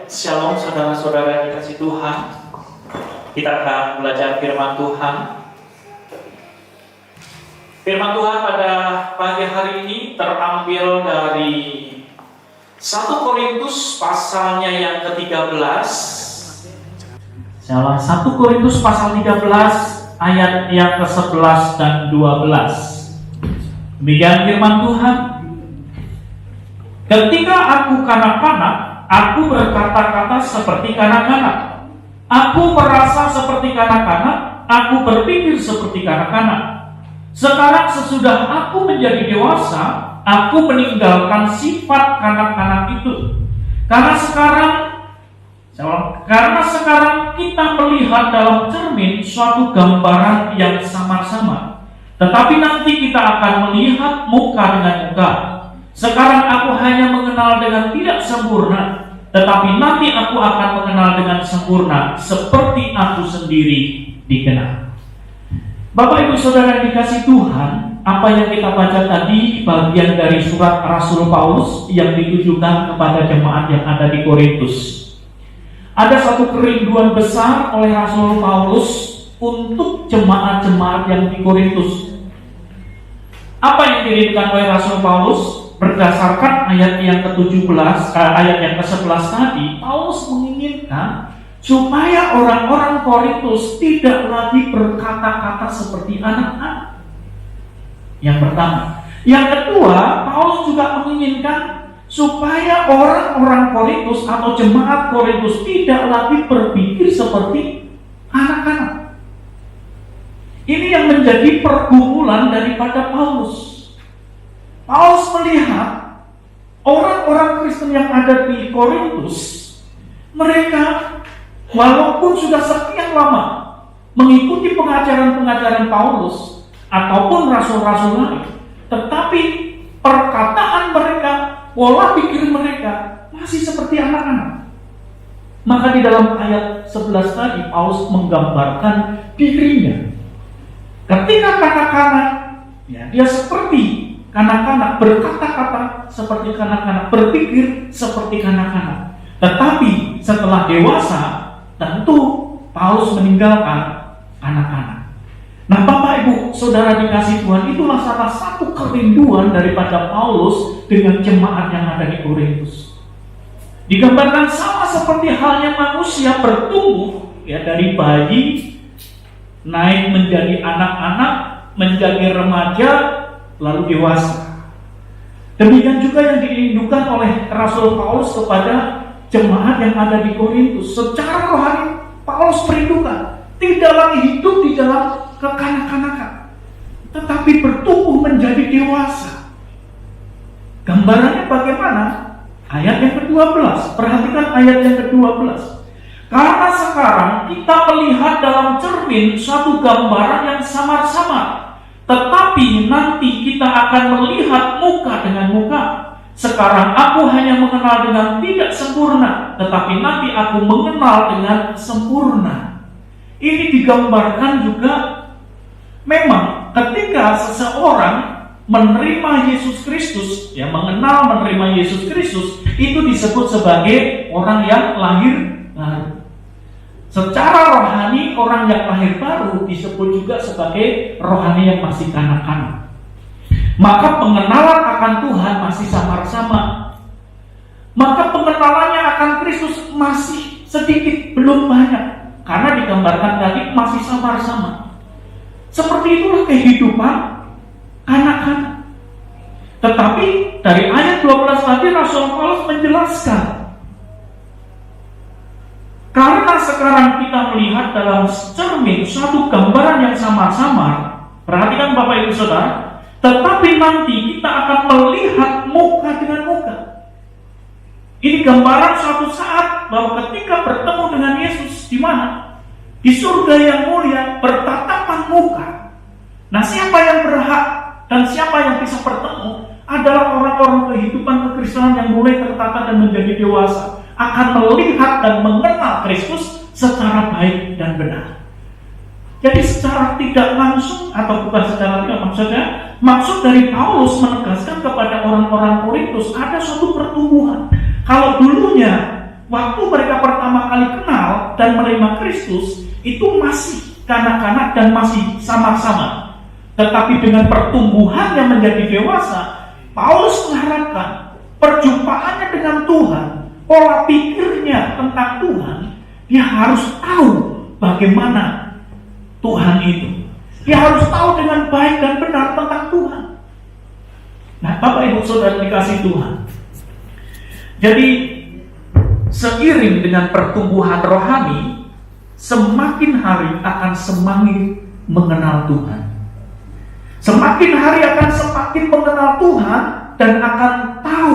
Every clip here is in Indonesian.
Shalom saudara-saudara yang dikasih Tuhan. Kita akan belajar firman Tuhan. Firman Tuhan pada pagi hari ini terambil dari 1 Korintus pasalnya yang ke-13. Shalom, 1 Korintus pasal 13 ayat yang ke-11 dan 12. Demikian firman Tuhan. Ketika aku kanak-kanak, aku berkata-kata seperti kanak-kanak. Aku merasa seperti kanak-kanak, aku berpikir seperti kanak-kanak. Sekarang sesudah aku menjadi dewasa, aku meninggalkan sifat kanak-kanak itu. Karena sekarang kita melihat dalam cermin suatu gambaran yang samar-samar. Tetapi nanti kita akan melihat muka dengan muka. Sekarang aku hanya mengenal dengan tidak sempurna, tetapi nanti aku akan mengenal dengan sempurna, seperti aku sendiri dikenal. Bapak Ibu Saudara yang dikasih Tuhan, apa yang kita baca tadi bagian dari surat Rasul Paulus yang ditujukan kepada jemaat yang ada di Korintus. Ada satu kerinduan besar oleh Rasul Paulus untuk jemaat-jemaat yang di Korintus. Apa yang dirindukan oleh Rasul Paulus? Berdasarkan ayat yang ke-17, ayat yang ke-11 tadi, Paulus menginginkan supaya orang-orang Korintus tidak lagi berkata-kata seperti anak-anak. Yang pertama. Yang kedua, Paulus juga menginginkan supaya orang-orang Korintus atau jemaat Korintus tidak lagi berpikir seperti anak-anak. Ini yang menjadi pergumulan daripada Paulus. Paulus melihat orang-orang Kristen yang ada di Korintus, mereka walaupun sudah sekian lama mengikuti pengajaran-pengajaran Paulus ataupun rasul-rasul lain, tetapi perkataan mereka, pola pikir mereka masih seperti anak-anak. Maka di dalam ayat 11 tadi Paulus menggambarkan dirinya. Ketika kanak-kanak, ya, dia seperti kanak-kanak, berkata-kata seperti kanak-kanak, berpikir seperti kanak-kanak. Tetapi setelah dewasa, tentu Paulus meninggalkan anak-anak. Nah, Bapak Ibu Saudara dikasih Tuhan, itulah salah satu kerinduan daripada Paulus dengan jemaat yang ada di Korintus. Digambarkan sama seperti halnya manusia bertumbuh, ya, dari bayi naik menjadi anak-anak, menjadi remaja, lalu dewasa. Demikian juga yang dirindukan oleh Rasul Paulus kepada jemaat yang ada di Korintus. Secara rohani, Paulus merindukan tidak lagi hidup di dalam kekanak-kanakan, tetapi bertumbuh menjadi dewasa. Gambarannya bagaimana? Ayat yang ke-12. Perhatikan ayat yang ke-12. Karena sekarang kita melihat dalam cermin suatu gambaran yang samar-samar, tetapi nanti kita akan melihat muka dengan muka. Sekarang aku hanya mengenal dengan tidak sempurna, tetapi nanti aku mengenal dengan sempurna. Ini digambarkan juga, memang ketika seseorang menerima Yesus Kristus, ya, menerima Yesus Kristus, itu disebut sebagai orang yang lahir baru. Secara rohani, orang yang lahir baru disebut juga sebagai rohani yang masih kanak-kanak. Maka pengenalan akan Tuhan masih samar-samar. Maka pengenalannya akan Kristus masih sedikit, belum banyak. Karena digambarkan tadi masih samar-samar. Seperti itulah kehidupan anak-anak. Tetapi dari ayat 12 tadi Rasul Paulus menjelaskan, karena sekarang kita melihat dalam cermin suatu gambaran yang samar-samar. Perhatikan Bapak Ibu Saudara, tetapi nanti kita akan melihat muka dengan muka. Ini gambaran suatu saat bahwa ketika bertemu dengan Yesus di mana? Di surga yang mulia, bertatapan muka. Nah, siapa yang berhak dan siapa yang bisa bertemu adalah orang-orang kehidupan kekristenan yang mulai tertata dan menjadi dewasa, akan melihat dan mengenal Kristus secara baik dan benar. Jadi secara tidak langsung atau bukan secara tidak maksudnya, maksud dari Paulus menegaskan kepada orang-orang Korintus ada suatu pertumbuhan. Kalau dulunya waktu mereka pertama kali kenal dan menerima Kristus, itu masih kanak-kanak dan masih samar-samar. Tetapi dengan pertumbuhannya menjadi dewasa, Paulus mengharapkan perjumpaannya dengan Tuhan, pola pikirnya tentang Tuhan, dia harus tahu bagaimana Tuhan itu. Dia harus tahu dengan baik dan benar tentang Tuhan. Nah, Bapak Ibu Saudara dikasih Tuhan. Jadi, seiring dengan pertumbuhan rohani, semakin hari akan semakin mengenal Tuhan. Semakin hari akan semakin mengenal Tuhan dan akan tahu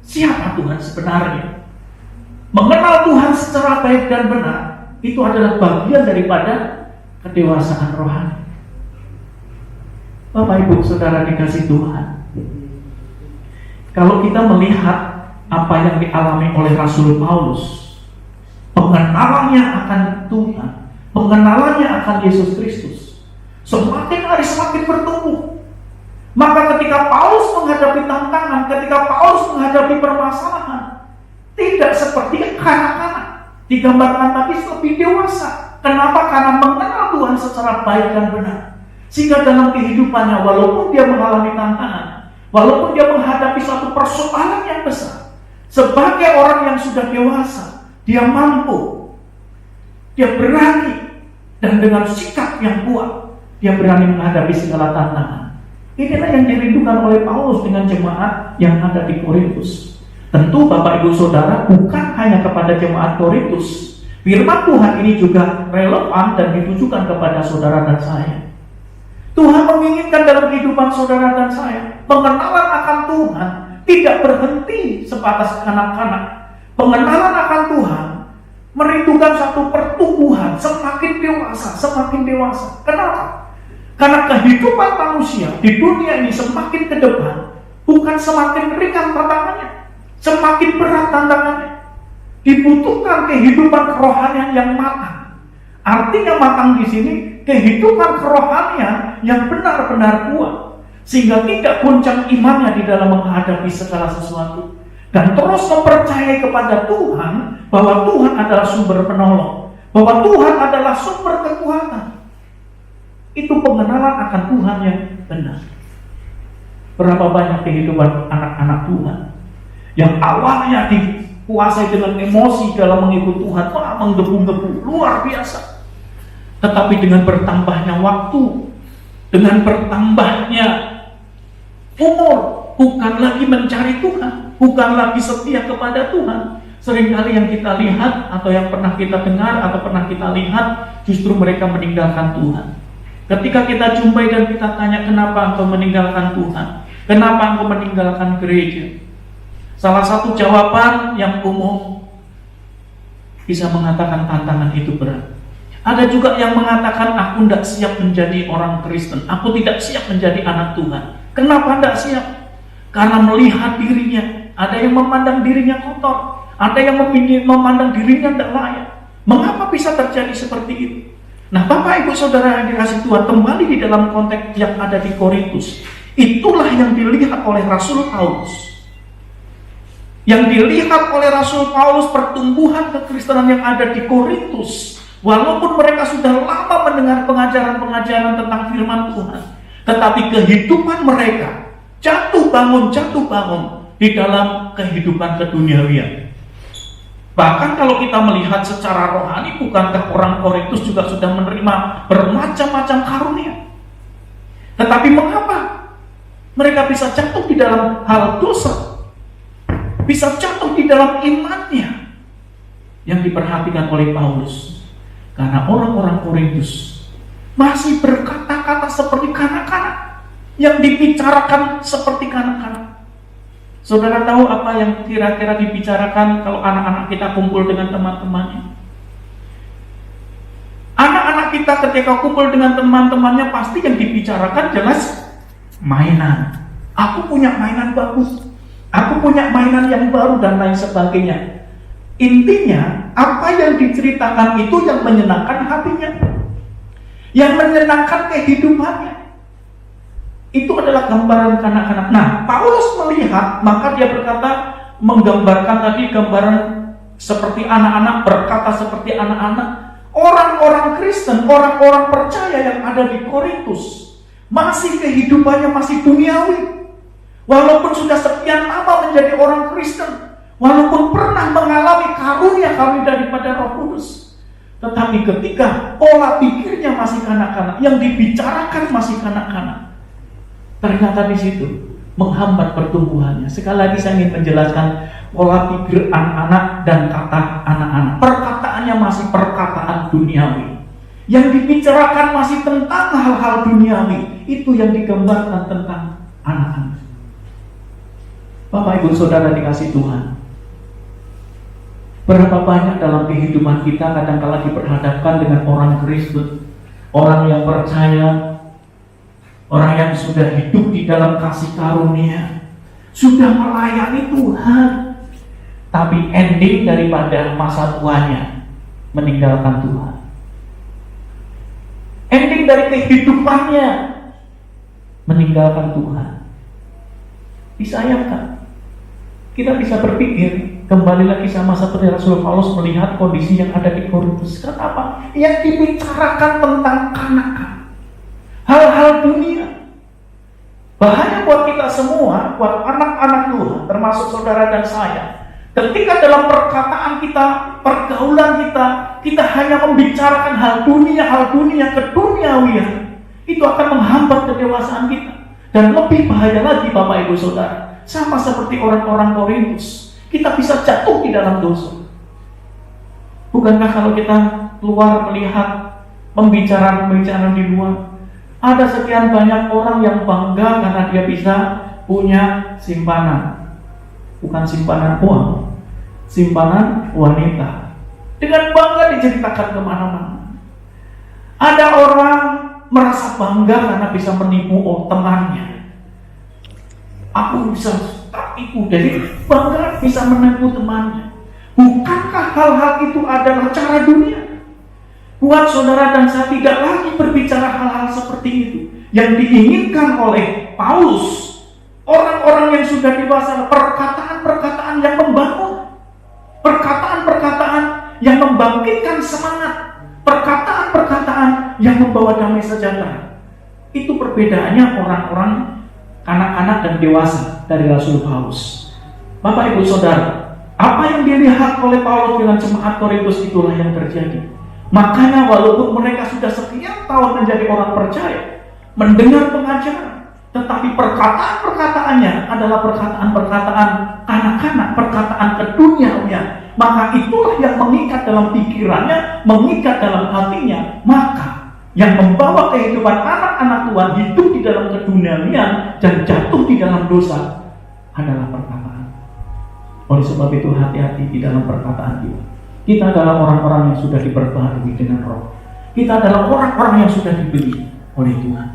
siapa Tuhan sebenarnya. Mengenal Tuhan secara baik dan benar, itu adalah bagian daripada kedewasaan rohani. Bapak Ibu Saudara dikasih Tuhan, kalau kita melihat apa yang dialami oleh Rasul Paulus, pengenalannya akan Tuhan, pengenalannya akan Yesus Kristus, semakin hari semakin bertumbuh. Maka ketika Paulus menghadapi tantangan, ketika Paulus menghadapi permasalahan, tidak seperti kanak-kanak, digambarkan tapi lebih dewasa. Kenapa? Karena mengenal Tuhan secara baik dan benar. Sehingga dalam kehidupannya, walaupun dia mengalami tantangan, walaupun dia menghadapi suatu persoalan yang besar, sebagai orang yang sudah dewasa, dia mampu, dia berani, dan dengan sikap yang kuat, dia berani menghadapi segala tantangan. Inilah yang dirindukan oleh Paulus dengan jemaat yang ada di Korintus. Tentu Bapak Ibu Saudara, bukan hanya kepada jemaat Korintus. Firman Tuhan ini juga relevan dan ditujukan kepada saudara dan saya. Tuhan menginginkan dalam kehidupan saudara dan saya, pengenalan akan Tuhan tidak berhenti sebatas kanak-kanak. Pengenalan akan Tuhan merindukan satu pertumbuhan semakin dewasa, semakin dewasa. Kenapa? Karena kehidupan manusia di dunia ini semakin ke depan, bukan semakin ringan tantangannya, semakin berat tantangannya. Dibutuhkan kehidupan kerohanian yang matang. Artinya matang di sini kehidupan kerohanian yang benar-benar kuat, sehingga tidak goncang imannya di dalam menghadapi segala sesuatu, dan terus mempercayai kepada Tuhan bahwa Tuhan adalah sumber penolong, bahwa Tuhan adalah sumber kekuatan. Itu pengenalan akan Tuhan yang benar. Berapa banyak kehidupan anak-anak Tuhan yang awalnya dikuasai dengan emosi dalam mengikut Tuhan, menggebu-gebu luar biasa. Tetapi dengan bertambahnya waktu, dengan bertambahnya umur, bukan lagi mencari Tuhan, bukan lagi setia kepada Tuhan. Seringkali yang kita lihat atau yang pernah kita dengar atau pernah kita lihat, justru mereka meninggalkan Tuhan. Ketika kita jumpai dan kita tanya, kenapa engkau meninggalkan Tuhan? Kenapa engkau meninggalkan gereja? Salah satu jawaban yang umum bisa mengatakan tantangan itu berat. Ada juga yang mengatakan, aku tidak siap menjadi orang Kristen, aku tidak siap menjadi anak Tuhan. Kenapa tidak siap? Karena melihat dirinya, ada yang memandang dirinya kotor, ada yang memandang dirinya tidak layak. Mengapa bisa terjadi seperti itu? Nah, Bapak Ibu Saudara yang dikasih Tuhan, kembali di dalam konteks yang ada di Korintus, itulah yang dilihat oleh Rasul Paulus. Yang dilihat oleh Rasul Paulus, pertumbuhan kekristenan yang ada di Korintus. Walaupun mereka sudah lama mendengar pengajaran-pengajaran tentang firman Tuhan, tetapi kehidupan mereka jatuh bangun di dalam kehidupan keduniawian. Bahkan kalau kita melihat secara rohani, bukankah orang Korintus juga sudah menerima bermacam-macam karunia? Tetapi mengapa mereka bisa jatuh di dalam hal dosa, bisa jatuh di dalam imannya? Yang diperhatikan oleh Paulus, karena orang-orang Korintus masih berkata-kata seperti kanak-kanak, yang dibicarakan seperti kanak-kanak. Saudara tahu apa yang kira-kira dibicarakan kalau anak-anak kita kumpul dengan teman-temannya? Anak-anak kita ketika kumpul dengan teman-temannya, pasti yang dibicarakan jelas mainan. Aku punya mainan bagus, aku punya mainan yang baru, dan lain sebagainya. Intinya, apa yang diceritakan itu yang menyenangkan hatinya, yang menyenangkan kehidupannya. Itu adalah gambaran kanak-kanak. Nah, Paulus melihat, maka dia berkata, menggambarkan tadi gambaran seperti anak-anak, berkata seperti anak-anak. Orang-orang Kristen, orang-orang percaya yang ada di Korintus, masih kehidupannya masih duniawi. Walaupun sudah sekian lama menjadi orang Kristen, walaupun pernah mengalami karunia daripada Roh Kudus, tetapi ketika pola pikirnya masih kanak-kanak, yang dibicarakan masih kanak-kanak, ternyata di situ menghambat pertumbuhannya. Sekali lagi saya ingin menjelaskan pola pikir anak-anak dan kata anak-anak. Perkataannya masih perkataan duniawi. Yang dibicarakan masih tentang hal-hal duniawi. Itu yang digambarkan tentang anak-anak. Bapak Ibu Saudara dikasih Tuhan, berapa banyak dalam kehidupan kita kadang-kala diperhadapkan dengan orang Kristen, orang yang percaya, orang yang sudah hidup di dalam kasih karunia, sudah melayani Tuhan, tapi ending daripada masa tuanya meninggalkan Tuhan. Ending dari kehidupannya meninggalkan Tuhan. Disayangkan. Kita bisa berpikir, kembali lagi sama seperti Rasul Paulus melihat kondisi yang ada di Korintus. Kenapa? Yang dibicarakan tentang kanak-kanak, hal-hal dunia. Bahaya buat kita semua, buat anak-anak Tuhan, termasuk saudara dan saya. Ketika dalam perkataan kita, pergaulan kita hanya membicarakan hal dunia, keduniawian, itu akan menghambat kedewasaan kita. Dan lebih bahaya lagi Bapak Ibu Saudara, sama seperti orang-orang Korintus, kita bisa jatuh di dalam dosa. Bukankah kalau kita keluar melihat pembicaraan di luar, ada sekian banyak orang yang bangga karena dia bisa punya simpanan. Bukan simpanan uang, simpanan wanita. Dengan bangga diceritakan kemana-mana. Ada orang merasa bangga karena bisa menipu temannya. Aku bisa tertipu, jadi bangga bisa menipu temannya. Bukankah hal-hal itu adalah cara dunia? Buat saudara dan saya tidak lagi berbicara hal-hal seperti itu. Yang diinginkan oleh Paulus, orang-orang yang sudah dewasa, perkataan-perkataan yang membangun, perkataan-perkataan yang membangkitkan semangat, perkataan-perkataan yang membawa damai sejahtera. Itu perbedaannya orang-orang anak-anak dan dewasa dari Rasul Paulus. Bapak Ibu Saudara, apa yang dilihat oleh Paulus dengan jemaat Korintus itulah yang terjadi. Makanya walaupun mereka sudah sekian tahun menjadi orang percaya, mendengar pengajaran, tetapi perkataan-perkataannya adalah perkataan-perkataan anak-anak, perkataan keduniawian, maka itulah yang mengikat dalam pikirannya, mengikat dalam hatinya. Maka yang membawa kehidupan anak-anak Tuhan hidup di dalam keduniawian dan jatuh di dalam dosa adalah perkataan. Oleh sebab itu hati-hati di dalam perkataan kita. Kita adalah orang-orang yang sudah diperbaharui dengan Roh. Kita adalah orang-orang yang sudah dibeli oleh Tuhan.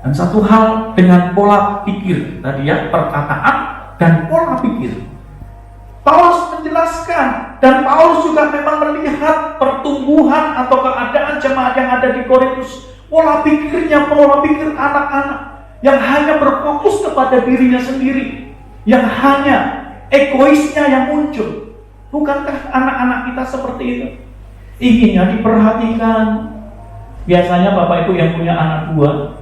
Dan satu hal dengan pola pikir tadi ya, perkataan dan pola pikir. Paulus menjelaskan, dan Paulus juga memang melihat pertumbuhan atau keadaan jemaat yang ada di Korintus. Pola pikirnya, pola pikir anak-anak yang hanya berfokus kepada dirinya sendiri, yang hanya egoisnya yang muncul. Bukankah anak-anak kita seperti itu? Inginnya diperhatikan. Biasanya Bapak Ibu yang punya anak dua,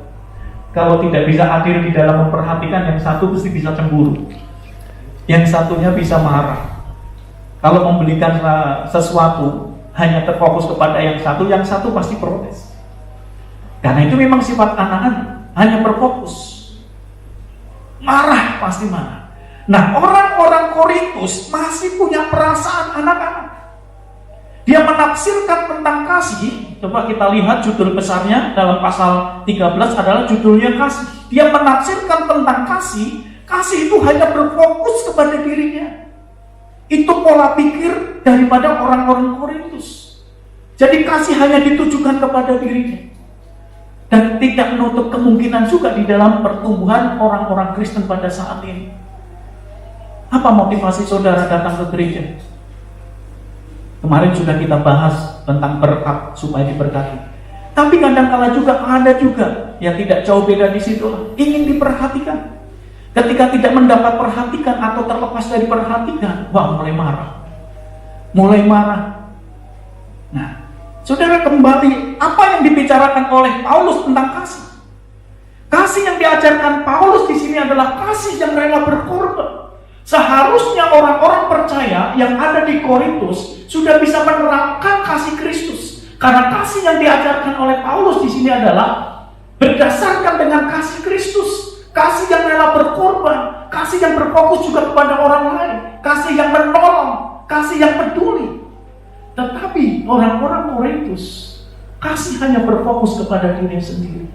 kalau tidak bisa hadir di dalam memperhatikan, yang satu pasti bisa cemburu, yang satunya bisa marah. Kalau membelikan sesuatu hanya terfokus kepada yang satu pasti protes. Karena itu memang sifat anak-anak, hanya berfokus. Marah, pasti marah. Nah, orang-orang Korintus masih punya perasaan anak-anak. Dia menafsirkan tentang kasih. Coba kita lihat judul besarnya dalam pasal 13 adalah judulnya kasih. Dia menafsirkan tentang kasih. Kasih itu hanya berfokus kepada dirinya. Itu pola pikir daripada orang-orang Korintus. Jadi kasih hanya ditujukan kepada dirinya. Dan tidak menutup kemungkinan juga di dalam pertumbuhan orang-orang Kristen pada saat ini. Apa motivasi saudara datang ke gereja? Kemarin sudah kita bahas tentang berkat supaya diberkati. Tapi kadang-kala juga ada juga yang tidak jauh beda di situ, ingin diperhatikan. Ketika tidak mendapat perhatikan atau terlepas dari perhatikan, wah mulai marah. mulai marah. Nah, saudara, kembali apa yang dibicarakan oleh Paulus tentang kasih? Kasih yang diajarkan Paulus di sini adalah kasih yang rela berkorban. Seharusnya orang-orang percaya yang ada di Korintus sudah bisa menerapkan kasih Kristus. Karena kasih yang diajarkan oleh Paulus di sini adalah berdasarkan dengan kasih Kristus. Kasih yang rela berkorban, kasih yang berfokus juga kepada orang lain, kasih yang menolong, kasih yang peduli. Tetapi orang-orang Korintus, kasih hanya berfokus kepada diri sendiri.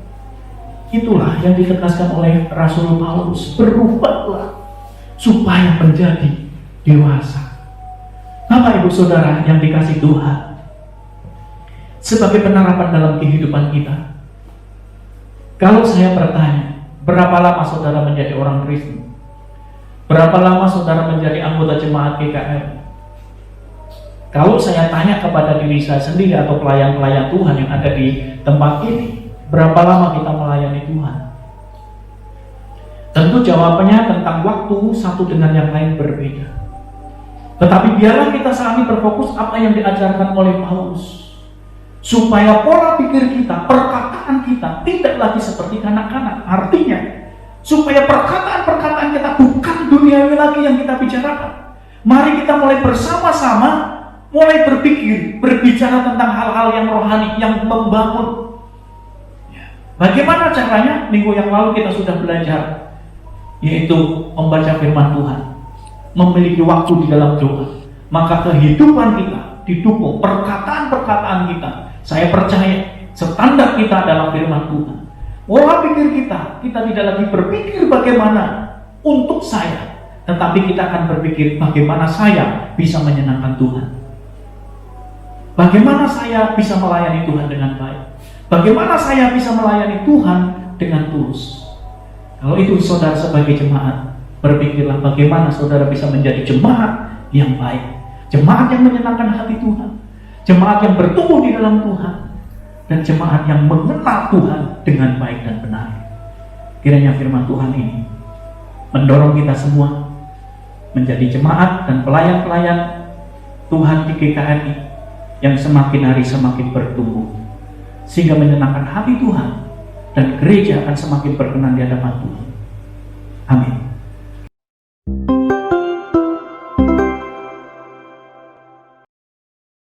Itulah yang ditegaskan oleh Rasul Paulus, berubahlah supaya menjadi dewasa. Bapak Ibu Saudara yang dikasihi Tuhan, sebagai penerapan dalam kehidupan kita, kalau saya bertanya, berapa lama saudara menjadi orang Kristen? Berapa lama saudara menjadi anggota jemaat GKM? Kalau saya tanya kepada diri saya sendiri atau pelayan-pelayan Tuhan yang ada di tempat ini, berapa lama kita melayani Tuhan? Tentu jawabannya tentang waktu satu dengan yang lain berbeda. Tetapi biarlah kita saat ini berfokus apa yang diajarkan oleh Paulus, supaya pola pikir kita, perkataan kita tidak lagi seperti kanak-kanak. Artinya, supaya perkataan-perkataan kita bukan duniawi lagi yang kita bicarakan. Mari kita mulai bersama-sama, mulai berpikir, berbicara tentang hal-hal yang rohani, yang membangun. Bagaimana caranya? Minggu yang lalu kita sudah belajar, yaitu membaca firman Tuhan, memiliki waktu di dalam doa. Maka kehidupan kita didukung perkataan-perkataan kita. Saya percaya standar kita adalah firman Tuhan. Pola pikir kita tidak lagi berpikir bagaimana untuk saya, tetapi kita akan berpikir bagaimana saya bisa menyenangkan Tuhan. Bagaimana saya bisa melayani Tuhan dengan baik. Bagaimana saya bisa melayani Tuhan dengan tulus. Kalau itu saudara sebagai jemaat, berpikirlah bagaimana saudara bisa menjadi jemaat yang baik. Jemaat yang menyenangkan hati Tuhan. Jemaat yang bertumbuh di dalam Tuhan, dan jemaat yang mengenal Tuhan dengan baik dan benar. Kiranya firman Tuhan ini mendorong kita semua menjadi jemaat dan pelayan-pelayan Tuhan di GKMI yang semakin hari semakin bertumbuh, sehingga menyenangkan hati Tuhan, dan gereja akan semakin berkenan di hadapan Tuhan. Amin.